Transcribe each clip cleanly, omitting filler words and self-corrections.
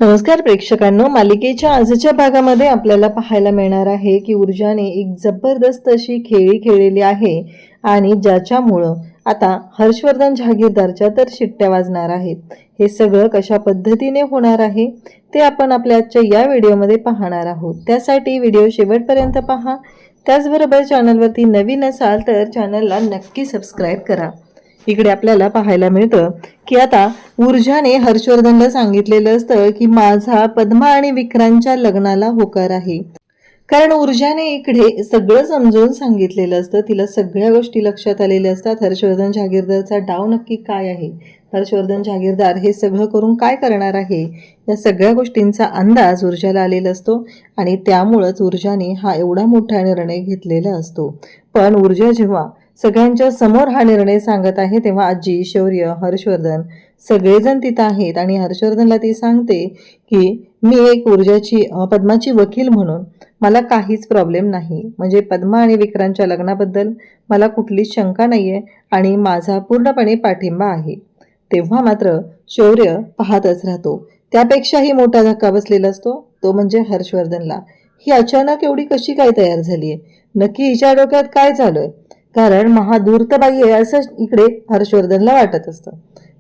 नमस्कार प्रेक्षकांनो, मालिकेच्या आजच्या भागामध्ये आपल्याला पाहायला मिळणार आहे की ऊर्जाने एक जबरदस्त अशी खेळी खेळलेली आहे आणि ज्याच्यामुळं आता हर्षवर्धन जहागीरदारच्या तर शिट्ट्या वाजणार आहेत। हे सगळं कशा पद्धतीने होणार आहे ते आपण आपल्या आजच्या या व्हिडिओमध्ये पाहणार आहोत। त्यासाठी व्हिडिओ शेवटपर्यंत पहा। त्याचबरोबर चॅनलवरती नवीन असाल तर चॅनलला नक्की सबस्क्राइब करा। इकडे आपल्याला पाहायला मिळतं की आता ऊर्जाने हर्षवर्धनला सांगितलेलं असतं की माझा पद्मा आणि विक्रांतच्या लग्नाला होकार आहे। कारण ऊर्जाने इकडे सगळं समजून सांगितलेलं असतं, तिला सगळ्या गोष्टी लक्षात आलेल्या असतात। हर्षवर्धन जहागीरदारचा डाव नक्की काय आहे, हर्षवर्धन जहागीरदार हे सगळं करून काय करणार आहे, या सगळ्या गोष्टींचा अंदाज ऊर्जाला आलेला असतो आणि त्यामुळेच ऊर्जाने हा एवढा मोठा निर्णय घेतलेला असतो। पण ऊर्जा जेव्हा सगळ्यांच्या समोर हा निर्णय सांगत आहे तेव्हा आजी, शौर्य, हर्षवर्धन सगळेजण तिथं आहेत आणि हर्षवर्धनला ती सांगते की मी एक पद्माची वकील म्हणून मला काहीच प्रॉब्लेम नाही, म्हणजे पद्मा आणि विक्रांतच्या लग्नाबद्दल मला कुठलीच शंका नाहीये आणि माझा पूर्णपणे पाठिंबा आहे। तेव्हा मात्र शौर्य पाहतच राहतो। त्यापेक्षाही मोठा धक्का बसलेला असतो तो म्हणजे हर्षवर्धनला। ही अचानक एवढी कशी काय तयार झालीये, नक्की हिच्या डोक्यात काय झालंय, कारण महाधूर्तबाई आहे असं इकडे हर्षवर्धनला वाटत असतं।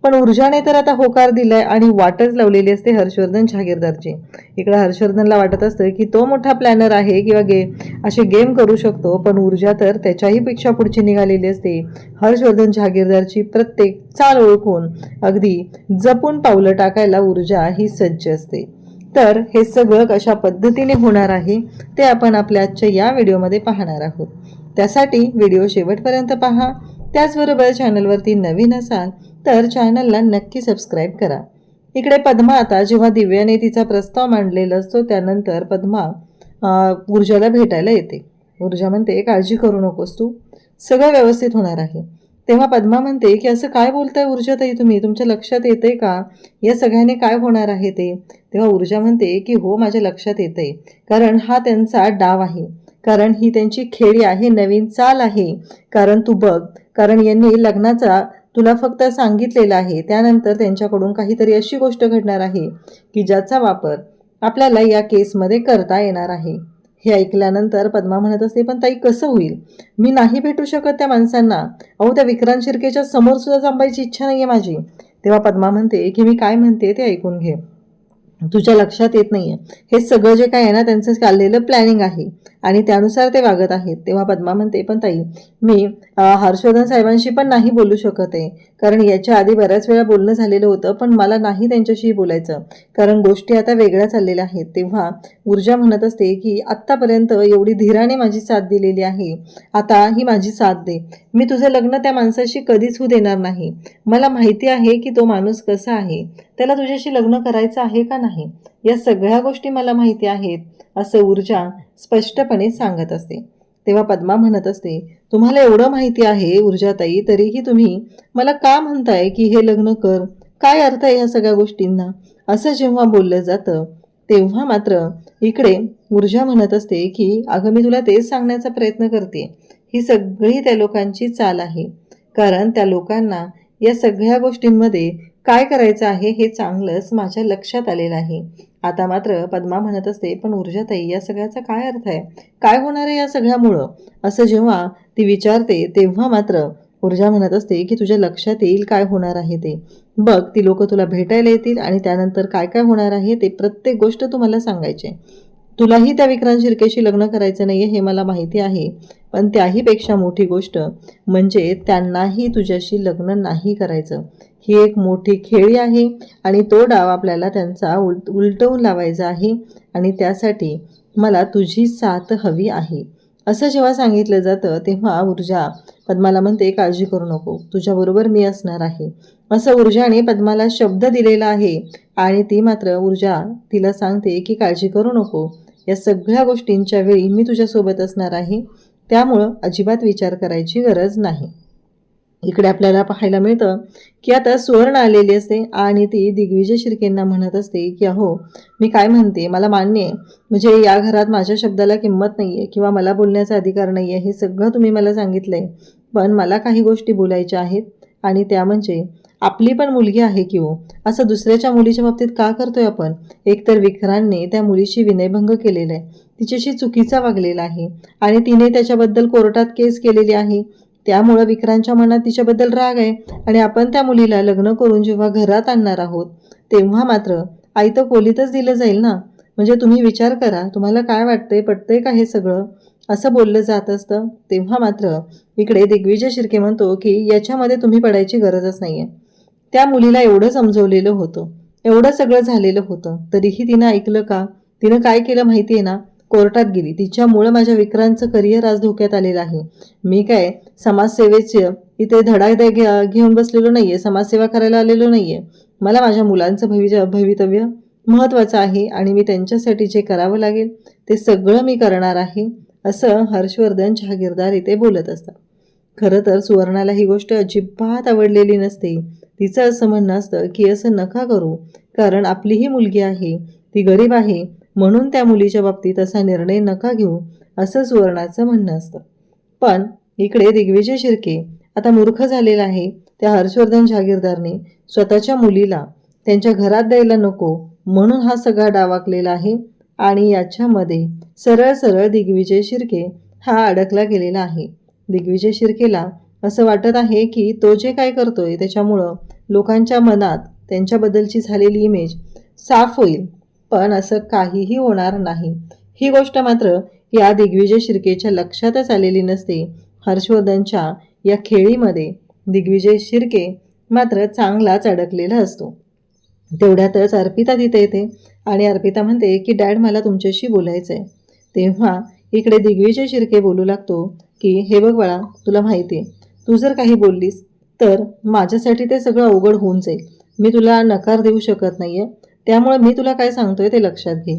पण ऊर्जाने तर आता होकार दिलाय आणि वाटच लावलेली असते हर्षवर्धन जहागीरदारची। इकडे हर्षवर्धनला वाटत असतं की तो मोठा प्लॅनर आहे किंवा असे गेम करू शकतो, पण ऊर्जा तर त्याच्याही पेक्षा पुढची निघालेली असते। हर्षवर्धन जहागीरदारची प्रत्येक चाल ओळखून अगदी जपून पावलं टाकायला ऊर्जा ही सज्ज असते। तर हे सगळं कशा पद्धतीने होणार आहे ते आपण आपल्या आजच्या या व्हिडिओमध्ये पाहणार आहोत। त्यासाठी व्हिडिओ शेवटपर्यंत पहा। त्याचबरोबर चॅनलवरती नवीन असाल तर चॅनलला नक्की सबस्क्राइब करा। इकडे पद्मा आता जेव्हा दिव्याने तिचा प्रस्ताव मांडलेला असतो त्यानंतर पद्मा ऊर्जाला भेटायला येते। ऊर्जा म्हणते काळजी करू नकोस, तू सगळं व्यवस्थित होणार आहे। तेव्हा पद्मा म्हणते की असं काय बोलताय ऊर्जाताई तुम्ही, तुमच्या लक्षात येतंय का या सगळ्याने काय होणार आहे ते। तेव्हा ऊर्जा म्हणते की हो माझ्या लक्षात येतंय, कारण हा त्यांचा डाव आहे, कारण ही त्यांची खेळी आहे, नवीन चाल आहे। कारण तू बघ, कारण यांनी लग्नाचा तुला फक्त सांगितलेलं आहे, त्यानंतर त्यांच्याकडून काहीतरी अशी गोष्ट घडणार आहे की ज्याचा वापर आपल्याला या केसमध्ये करता येणार आहे। हे ऐकल्यानंतर पद्मा म्हणत असते पण ताई कसं होईल, मी नाही भेटू शकत त्या माणसांना, अहो त्या विक्रांत शिर्केच्या समोर सुद्धा थांबायची इच्छा नाहीये माझी। तेव्हा पद्मा म्हणते की मी काय म्हणते ते ऐकून घे, तुझ्या लक्षात येत नाहीये हे सगळं जे काय आहे ना त्यांचं चाललेलं प्लॅनिंग आहे आणि त्यानुसार ते वागत आहेत। तेव्हा पद्मा म्हणते पण ताई मी हर्षवर्धन साहेबांशी पण नाही बोलू शकत आहे, कारण याच्या आधी बऱ्याच वेळा बोलणं झालेलं होतं, पण मला नाही त्यांच्याशी बोलायचं, कारण गोष्टी आता वेगळ्या चाललेल्या आहेत। तेव्हा ऊर्जा म्हणत असते की आत्तापर्यंत एवढी धीराने माझी साथ दिलेली आहे, आता ही माझी साथ दे, मी तुझं लग्न त्या माणसाशी कधीच होऊ देणार नाही। मला माहिती आहे की तो माणूस कसा आहे, त्याला तुझ्याशी लग्न करायचं आहे का नाही, या सगळ्या गोष्टी मला माहिती आहेत, असं ऊर्जा स्पष्टपणे सांगत असते। तेव्हा पद्मा म्हणत असते तुम्हाला एवढं माहिती आहे ऊर्जाताई, तरीही तुम्ही मला का म्हणताय की हे लग्न कर, काय अर्थ आहे या सगळ्या गोष्टींना, असं जेव्हा बोललं जातं तेव्हा मात्र इकडे ऊर्जा म्हणत असते की अगं मी तुला तेच सांगण्याचा प्रयत्न करते, ही सगळी त्या लोकांची चाल आहे, कारण त्या लोकांना या सगळ्या गोष्टींमध्ये काय करायचं आहे हे चांगलंच माझ्या लक्षात आलेलं आहे। आता मात्र पद्मा म्हणत असते पण ऊर्जाताई या सगळ्याचा काय अर्थ आहे, काय होणार आहे या सगळ्यामुळं, असं जेव्हा ती विचारते तेव्हा मात्र ऊर्जा म्हणत असते की तुझ्या लक्षात येईल काय होणार आहे ते, बघ ती लोक तुला भेटायला येतील आणि त्यानंतर काय काय होणार आहे ते प्रत्येक गोष्ट तुम्हाला सांगायचे। तुलाही त्या विक्रांत शिर्केशी लग्न करायचं नाहीये हे मला माहिती आहे, पण त्याही पेक्षा मोठी गोष्ट म्हणजे त्यांनाही तुझ्याशी लग्न नाही करायचं। ही एक मोठी खेळी आहे आणि तो डाव आपल्याला त्यांचा उलटवून लावायचा आहे आणि त्यासाठी मला तुझी साथ हवी आहे, असं जेव्हा सांगितलं जातं तेव्हा ऊर्जा पद्माला म्हणते काळजी करू नको, तुझ्याबरोबर मी असणार आहे, असं ऊर्जाने पद्माला शब्द दिलेला आहे। आणि ती मात्र ऊर्जा तिला सांगते की काळजी करू नको, या सगळ्या गोष्टींच्या वेळी मी तुझ्यासोबत असणार आहे, त्यामुळं अजिबात विचार करायची गरज नाही। इकडे आपल्याला पाहायला मिळतं की आता सुवर्ण आलेली असते आणि ती दिग्विजय शिर्केंना म्हणत असते की अहो मी काय म्हणते मला मान्य आहे, म्हणजे या घरात माझ्या शब्दाला किंमत नाहीये किंवा मला बोलण्याचा अधिकार नाहीये, हे सगळं तुम्ही मला सांगितलंय, पण मला काही गोष्टी बोलायच्या आहेत आणि त्या म्हणजे आपली पण मुलगी आहे की हो, असं दुसऱ्याच्या मुलीच्या बाबतीत का करतोय आपण? एकतर विक्रांतने त्या मुलीशी विनयभंग केलेला आहे, तिच्याशी चुकीचा वागलेला आहे आणि तिने त्याच्याबद्दल कोर्टात केस केलेली आहे. त्यामुळं विक्रांतच्या मनात तिच्याबद्दल राग आहे आणि आपण त्या मुलीला लग्न करून जेव्हा घरात आणणार आहोत तेव्हा मात्र आयतं खोलीतच दिलं जाईल ना. म्हणजे तुम्ही विचार करा, तुम्हाला काय वाटतंय, पटतंय का हे सगळं? असं बोललं जात असतं. तेव्हा मात्र इकडे दिग्विजय शिर्के म्हणतो की याच्यामध्ये तुम्ही पडायची गरजच नाहीये. त्या मुलीला एवढं समजवलेलं होतं, एवढं सगळं झालेलं होतं, तरीही तिनं ऐकलं का? तिनं काय केलं माहिती आहे ना? कोर्टात गेली. तिच्यामुळं माझ्या विक्रांतचं करिअर आज धोक्यात आलेलं आहे. मी काय समाजसेवेचे इथे धडा घेऊन बसलेलो नाहीये, समाजसेवा करायला आलेलो नाहीये. मला माझ्या मुलांचं भवितव्य महत्त्वाचं आहे आणि मी त्यांच्यासाठी जे करावं लागेल ते सगळं मी करणार आहे, असं हर्षवर्धन जहागीरदार इथे बोलत असतात. खरं तर सुवर्णाला ही गोष्ट अजिबात आवडलेली नसते. तिचं असं म्हणणं असतं की असं नका करू, कारण आपलीही मुलगी आहे, ती गरीब आहे, म्हणून त्या मुलीच्या बाबतीत असा निर्णय नका घेऊ, असं सुवर्णाचं म्हणणं असतं. पण इकडे दिग्विजय शिर्के आता मूर्ख झालेला आहे. त्या हर्षवर्धन जहागीरदारने स्वतःच्या मुलीला त्यांच्या घरात द्यायला नको म्हणून हा सगळा डाव आखलेला आहे आणि याच्यामध्ये सरळ सरळ दिग्विजय शिर्के हा अडकला गेलेला आहे. दिग्विजय शिर्केला असं वाटत आहे की तो जे काय करतोय त्याच्यामुळं लोकांच्या मनात त्यांच्याबद्दलची झालेली इमेज साफ होईल, पण असं काहीही होणार नाही. ही गोष्ट मात्र या दिग्विजय शिर्केच्या लक्षातच आलेली नसते. हर्षवर्धनच्या या खेळीमध्ये दिग्विजय शिर्के मात्र चांगलाच अडकलेला असतो. तेवढ्यातच अर्पिता तिथे येते आणि अर्पिता म्हणते की डॅड, मला तुमच्याशी बोलायचं आहे. तेव्हा इकडे दिग्विजय शिर्के बोलू लागतो की हे बघ बाळा, तुला माहिती आहे, तू जर काही बोललीस तर माझ्यासाठी ते सगळं अवघड होऊन जाईल. मी तुला नकार देऊ शकत नाही आहे, त्यामुळे मी तुला काय सांगतोय ते लक्षात घे.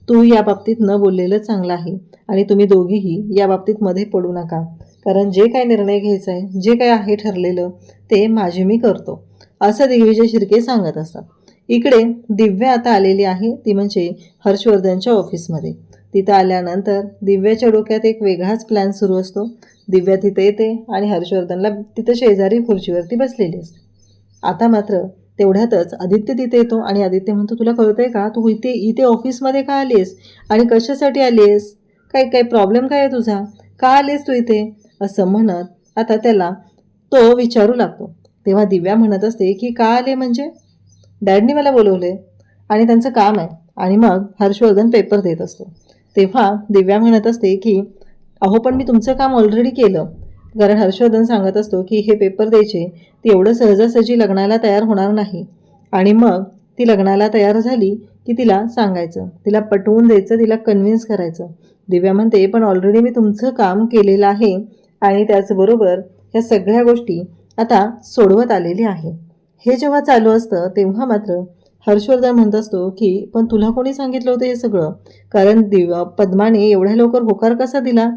तू या बाबतीत न बोललेलं चांगलं आहे आणि तुम्ही दोघीही या बाबतीत मध्ये पडू नका, कारण जे काय निर्णय घ्यायचा आहे, जे काय आहे ठरलेलं ते माझे मी करतो, असं दिग्विजय शिर्के सांगत असतात. इकडे दिव्या आता आलेली आहे, ती म्हणजे हर्षवर्धनच्या ऑफिसमध्ये. तिथं आल्यानंतर दिव्याच्या डोक्यात एक वेगळाच प्लॅन सुरू असतो. दिव्या तिथे येते आणि हर्षवर्धनला तिथं शेजारी खुर्चीवरती बसलेली असते. आता मात्र तेवढ्यातच आदित्य तिथे येतो आणि आदित्य म्हणतो, तुला कळतंय का, तू इथे इथे ऑफिसमध्ये का आलीस आणि कशासाठी आलीस? काय काय प्रॉब्लेम काय आहे तुझा? का आलीस तू इथे? असं म्हणत आता त्याला तो विचारू लागतो. तेव्हा दिव्या म्हणत असते की का आले म्हणजे? डॅडनी मला बोलवले आणि त्यांचं काम आहे. आणि मग हर्षवर्धन पेपर देत असतो. तेव्हा दिव्या म्हणत असते की अहो पण मी तुमचं काम ऑलरेडी केलं. कारण हर्षवर्धन सांगत असतो की हे पेपर द्यायचे, ती एवढं सहजासहजी लग्नाला तयार होणार नाही. आणि मग ती लग्नाला तयार झाली की तिला सांगायचं, तिला पटवून द्यायचं, तिला कन्व्हिन्स करायचं. दिव्या म्हणते पण ऑलरेडी मी तुमचं काम केलेलं आहे आणि त्याचबरोबर ह्या सगळ्या गोष्टी आता सोडवत आलेली आहे. हे जेव्हा चालू असतं तेव्हा मात्र हर्षवर्धन म्हणत असतो की पण तुला कोणी सांगितलं होतं हे सगळं? कारण पद्माने एवढ्या लवकर होकार कसा दिला?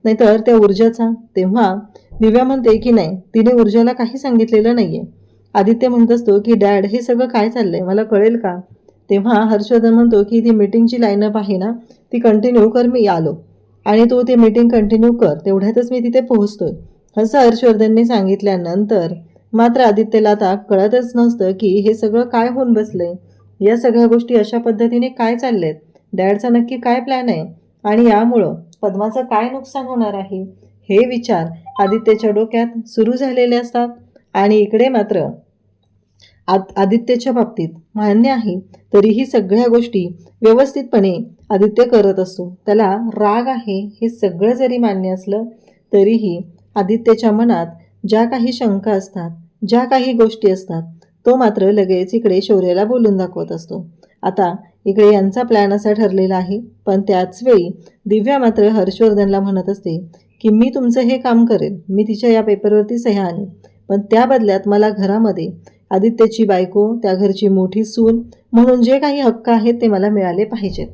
नाहीतर त्या ऊर्जाचा? तेव्हा दिव्या म्हणते की नाही, तिने ऊर्जाला काही सांगितलेलं नाहीये. आदित्य म्हणत असतो की डॅड, हे सगळं काय चाललंय, मला कळेल का? तेव्हा हर्षवर्धन म्हणतो की ती मीटिंगची लाईनअप आहे ना, ती कंटिन्यू कर, मी आलो आणि तू ती मीटिंग कंटिन्यू कर, तेवढ्यातच मी तिथे पोहोचतोय, असं हर्षवर्धनने सांगितल्यानंतर मात्र आदित्यला आता कळतच नसतं की हे सगळं काय होऊन बसलंय, या सगळ्या गोष्टी अशा पद्धतीने काय चाललेत, डॅडचा नक्की काय प्लॅन आहे आणि यामुळं पद्माचं काय नुकसान होणार आहे, हे विचार आदित्यच्या डोक्यात सुरू झालेले असतात. आणि इकडे मात्र आदित्यच्या बाबतीत मान्य आहे तरीही सगळ्या गोष्टी व्यवस्थितपणे आदित्य करत असतो. त्याला राग आहे हे सगळं जरी मान्य असलं तरीही आदित्यच्या मनात ज्या काही शंका असतात, ज्या काही गोष्टी असतात, तो मात्र लगेच इकडे शौर्याला बोलून दाखवत असतो. आता इकडे यांचा प्लॅन असा ठरलेला आहे. पण त्याच वेळी दिव्या मात्र हर्षवर्धनला म्हणत असते की मी तुमचं हे काम करेन, मी तिच्या या पेपरवरती सह्या आणेन, पण त्या बदल्यात मला घरामध्ये आदित्यची बायको, त्या घरची मोठी सून म्हणून जे काही हक्क आहेत ते मला मिळाले पाहिजेत.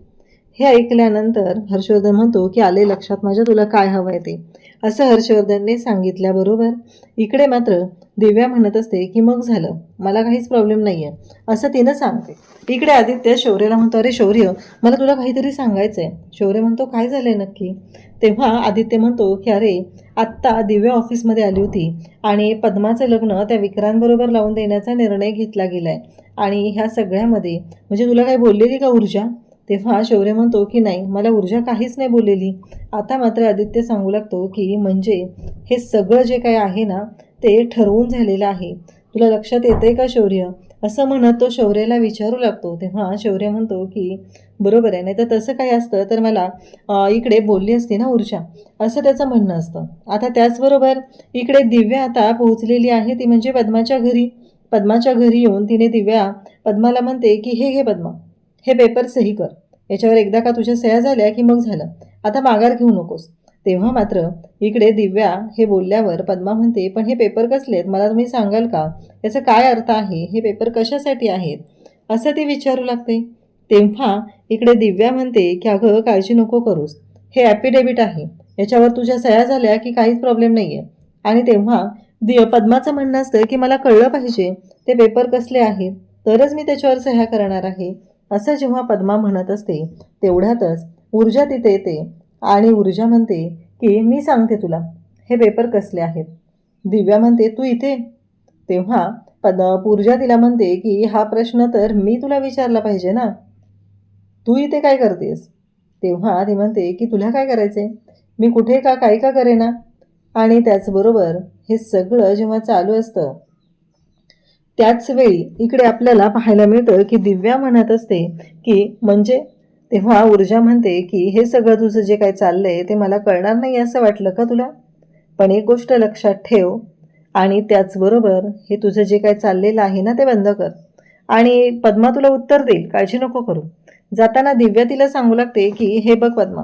हे ऐकल्यानंतर हर्षवर्धन म्हणतो की आले लक्षात माझ्या तुला काय हवं आहे ते. असं हर्षवर्धनने सांगितल्याबरोबर इकडे मात्र दिव्या म्हणत असते की मग झालं, मला काहीच प्रॉब्लेम नाही आहे असं तिनं सांगते. इकडे आदित्य शौर्यला म्हणतो, अरे शौर्य, मला तुला काहीतरी सांगायचं आहे. शौर्य म्हणतो, काय झालं आहे नक्की? तेव्हा आदित्य म्हणतो की अरे, आत्ता दिव्या ऑफिसमध्ये आली होती आणि पद्माचं लग्न त्या विक्रांतबरोबर लावून देण्याचा निर्णय घेतला गेला आहे. आणि ह्या सगळ्यामध्ये म्हणजे तुला काय बोललेली का ऊर्जा? तेव्हा शौर्य म्हणतो की नाही, मला ऊर्जा काहीच नाही बोललेली. आता मात्र आदित्य सांगू लागतो की म्हणजे हे सगळं जे काही आहे ना ते ठरवून झालेलं आहे. तुला लक्षात येते का शौर्य? असं म्हणत तो शौर्याला विचारू लागतो. तेव्हा शौर्य म्हणतो की बरोबर आहे, नाही तर तसं काही असतं तर मला इकडे बोलली असती ना ऊर्जा, असं त्याचं म्हणणं असतं. आता त्याचबरोबर इकडे दिव्या आता पोहोचलेली आहे, ती म्हणजे पद्माच्या घरी. पद्माच्या घरी येऊन तिने दिव्या पद्माला म्हणते की हे घे पद्मा, हे पेपर सही कर. याच्यावर एकदा का तुझ्या सह्या झाल्या की मग झालं, आता माघार घेऊ नकोस. तेव्हा मात्र इकडे दिव्या हे बोलल्यावर पद्मा म्हणते, पण हे पेपर कसले आहेत, मला तुम्ही सांगाल का? याचा काय अर्थ आहे? हे पेपर कशासाठी आहेत? असं ती विचारू लागते. तेव्हा इकडे दिव्या म्हणते की अगं काळजी नको करूस, हे ॲफिडेविट आहे, याच्यावर तुझ्या सह्या झाल्या की काहीच प्रॉब्लेम नाही आहे. आणि तेव्हा पद्माचं म्हणणं असतं की मला कळलं पाहिजे ते पेपर कसले आहेत, तरच मी त्याच्यावर सह्या करणार आहे. असं जेव्हा पद्मा म्हणत असते तेवढ्यातच ऊर्जा तिथे येते आणि ऊर्जा म्हणते की मी सांगते तुला हे पेपर कसले आहेत. दिव्या म्हणते, तू इथे? तेव्हा ऊर्जा तिला म्हणते की हा प्रश्न तर मी तुला विचारला पाहिजे ना, तू इथे काय करतेस? तेव्हा ती म्हणते की तुला काय करायचे, मी कुठे का काय का करेना. आणि त्याचबरोबर हे सगळं जेव्हा चालू असतं त्याच वेळी इकडे आपल्याला पाहायला मिळतं की दिव्या म्हणत असते की म्हणजे, तेव्हा ऊर्जा म्हणते की हे सगळं तुझं जे काही चाललंय ते मला कळणार नाही असं वाटलं का तुला? पण एक गोष्ट लक्षात ठेव, आणि त्याचबरोबर हे तुझं जे काही चाललेलं आहे ना ते बंद कर. आणि पद्मा तुला उत्तर देईल, काळजी नको करू. जाताना दिव्या तिला सांगू लागते की हे बघ पद्मा,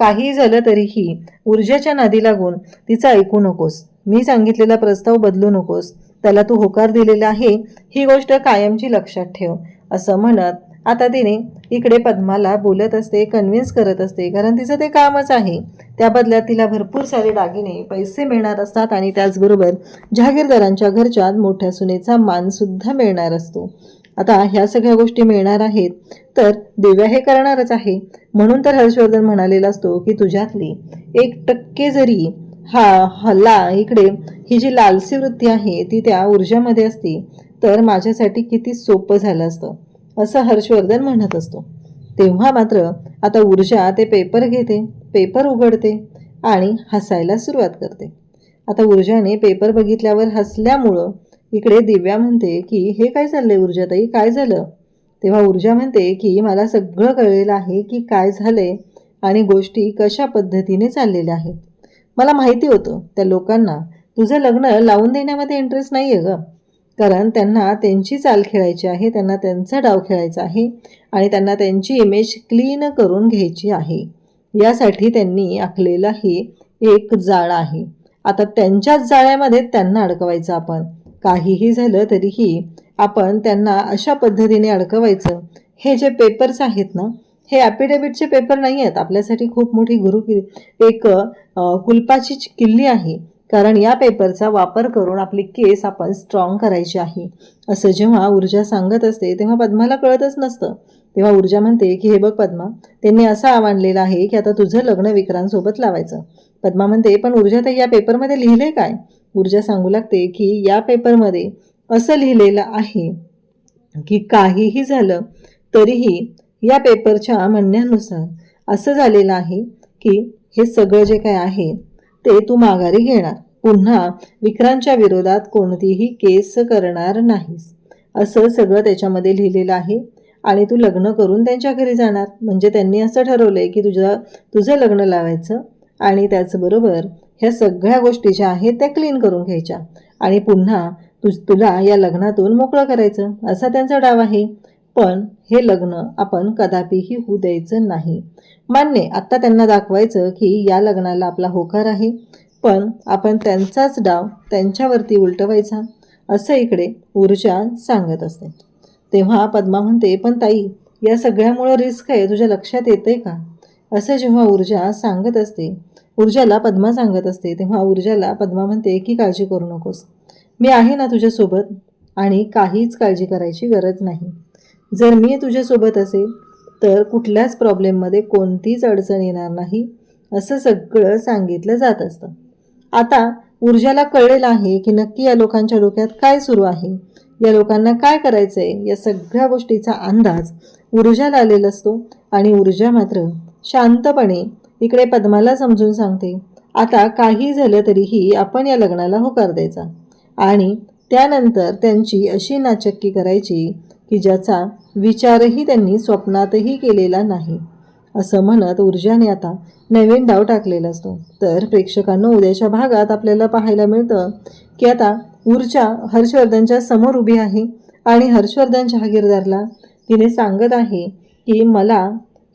काही झालं तरीही ऊर्जेच्या नादी लागून तिचं ऐकू नकोस. मी सांगितलेला प्रस्ताव बदलू नकोस. त्याला तू होकार दिलेला आहे, ही गोष्ट कायमची लक्षात ठेव. असं म्हणत आता तिने इकडे पद्माला बोलत असते, कन्व्हिन्स करत असते, कारण तिचं ते कामच आहे. त्या बदल्यात तिला भरपूर सारे दागिने, पैसे मिळणार असतात आणि त्याचबरोबर जहागीरदारांच्या घरच्या मोठ्या सुनेचा मानसुद्धा मिळणार असतो. आता ह्या सगळ्या गोष्टी मिळणार आहेत तर दिव्या हे करणारच आहे. म्हणून तर हर्षवर्धन म्हणालेला असतो की तुझ्यातली 1% जरी हल्ला इकडे ही जी लालसी वृत्ती आहे ती त्या ऊर्जामध्ये असती तर माझ्यासाठी किती सोपं झालं असतं, असं हर्षवर्धन म्हणत असतो. तेव्हा मात्र आता ऊर्जा ते पेपर घेते, पेपर उघडते आणि हसायला सुरुवात करते. आता ऊर्जाने पेपर बघितल्यावर हसल्यामुळं इकडे दिव्या म्हणते की हे काय चाललंय ऊर्जाताई, काय झालं? तेव्हा ऊर्जा म्हणते की मला सगळं कळलेलं आहे की काय झालंय आणि गोष्टी कशा पद्धतीने चाललेल्या आहेत. मला माहिती होतं त्या लोकांना तुझं लग्न लावून देण्यामध्ये इंटरेस्ट नाही आहे गं, कारण त्यांना त्यांची चाल खेळायची आहे, त्यांना त्यांचा डाव खेळायचा आहे आणि त्यांना त्यांची इमेज क्लीन करून घ्यायची आहे. यासाठी त्यांनी आखलेलं हे एक जाळं आहे. आता त्यांच्याच जाळ्यामध्ये त्यांना अडकवायचं आपण. काहीही झालं तरीही आपण त्यांना अशा पद्धतीने अडकवायचं. हे जे पेपर्स आहेत ना, हे ॲफिडेविटचे पेपर नाही आहेत, आपल्यासाठी खूप मोठी एक कुलपाची किल्ली आहे. कारण या पेपरचा वापर करून आपली केस आपण स्ट्रॉंग करायची आहे. असं जेव्हा ऊर्जा सांगत असते तेव्हा पद्माला कळतच नसतं. तेव्हा ऊर्जा म्हणते की हे बघ पद्मा, त्यांनी असं आवाहनलेलं आहे की आता तुझं लग्न विक्रांतसोबत लावायचं. पद्मा म्हणते, पण ऊर्जा तर या पेपरमध्ये लिहिलंय काय? ऊर्जा सांगू लागते की या पेपरमध्ये असं लिहिलेलं आहे की काहीही झालं तरीही या पेपरच्या म्हणण्यानुसार असं झालेलं आहे की हे सगळं जे काय आहे ते तू माघारी घेणार, पुन्हा विक्रांतच्या विरोधात कोणतीही केस करणार नाहीस, असं सगळं त्याच्यामध्ये लिहिलेलं आहे. आणि तू लग्न करून त्यांच्या घरी जाणार. म्हणजे त्यांनी असं ठरवलंय की तुझं लग्न लावायचं आणि त्याचबरोबर ह्या सगळ्या गोष्टी ज्या आहेत त्या क्लीन करून घ्यायच्या आणि पुन्हा तुला या लग्नातून मोकळं करायचं, असा त्यांचा डाव आहे. पण हे लग्न आपण कदापिही होऊ द्यायचं नाही. मान्य, आत्ता त्यांना दाखवायचं की या लग्नाला आपला होकार आहे, पण आपण त्यांचाच डाव त्यांच्यावरती उलटवायचा, असं इकडे ऊर्जा सांगत असते. तेव्हा पद्मा म्हणते, पण ताई या सगळ्यामुळं रिस्क आहे, तुझ्या लक्षात येतंय का? असं जेव्हा ऊर्जा सांगत असते ऊर्जाला पद्मा सांगत असते तेव्हा ऊर्जाला पद्मा म्हणते की काळजी करू नकोस, मी आहे ना तुझ्यासोबत आणि काहीच काळजी करायची गरज नाही. जर मी तुझ्यासोबत असेल तर कुठल्याच प्रॉब्लेममध्ये कोणतीच अडचण येणार नाही, असं सगळं सांगितलं जात असतं. आता ऊर्जाला कळलेलं आहे की नक्की या लोकांच्या डोक्यात काय सुरू आहे, या लोकांना काय करायचं आहे, या सगळ्या गोष्टीचा अंदाज ऊर्जाला आलेला असतो. आणि ऊर्जा मात्र शांतपणे इकडे पद्माला समजून सांगते, आता काही झालं तरीही आपण या लग्नाला होकार द्यायचा आणि त्यानंतर त्यांची अशी नाचक्की करायची की ज्याचा विचारही त्यांनी स्वप्नातही केलेला नाही. असं म्हणत ऊर्जाने आता नवीन डाव टाकलेला असतो. तर प्रेक्षकांना उद्याच्या भागात आपल्याला पाहायला मिळतं की आता ऊर्जा हर्षवर्धनच्या समोर उभी आहे आणि हर्षवर्धन जहागीरदारला तिने सांगत आहे की मला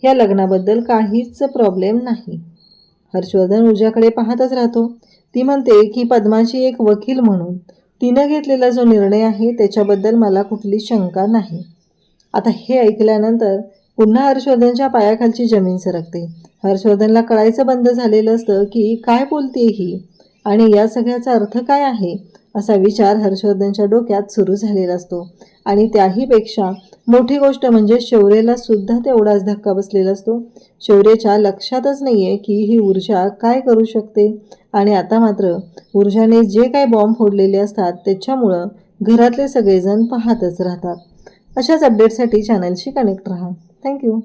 या लग्नाबद्दल काहीच प्रॉब्लेम नाही. हर्षवर्धन ऊर्जाकडे पाहतच राहतो. ती म्हणते की पद्माची एक वकील म्हणून तिनं घेतलेला जो निर्णय आहे त्याच्याबद्दल मला कुठली शंका नाही. आता हे ऐकल्यानंतर पुन्हा हर्षवर्धनच्या पायाखालची जमीन सरकते. हर्षवर्धनला कळायचं बंद झालेलं असतं की काय बोलते ही आणि या सगळ्याचा अर्थ काय आहे, असा विचार हर्षवर्धनच्या डोक्यात सुरू झालेला असतो. आणि त्याहीपेक्षा मोठी गोष्ट म्हणजे शौर्यला सुद्धा तेवढाच धक्का बसलेला असतो. शौर्यच्या लक्षातच नाही आहे की ही ऊर्जा काय करू शकते. आणि आता मात्र ऊर्जाने जे काही बॉम्ब फोडलेले असतात त्याच्यामुळं घरातले सगळेजण पाहतच राहतात. अशाच अपडेटसाठी चॅनलशी कनेक्ट राहा. थँक्यू.